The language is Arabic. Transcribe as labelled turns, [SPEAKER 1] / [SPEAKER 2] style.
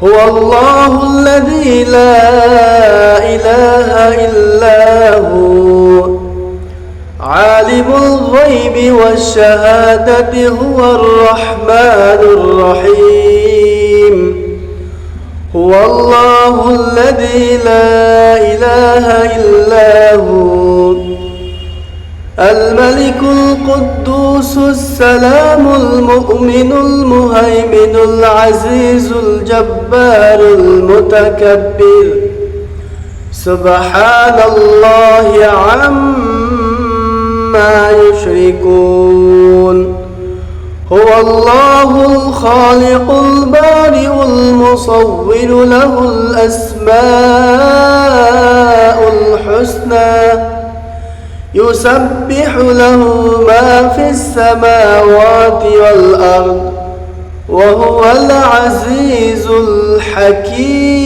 [SPEAKER 1] هو الله الذي لا إله إلا هو عالم الغيب والشهادة هو الرحمن الرحيم هو الله الذي لا إله إلا هو الملك القدوس السلام المؤمن المهيمن العزيز الجبار المتكبر سبحان الله عما يشركون هو الله الخالق البارئ المصور له الأسماء الحسنى يسبح له ما في السماوات والأرض وهو العزيز الحكيم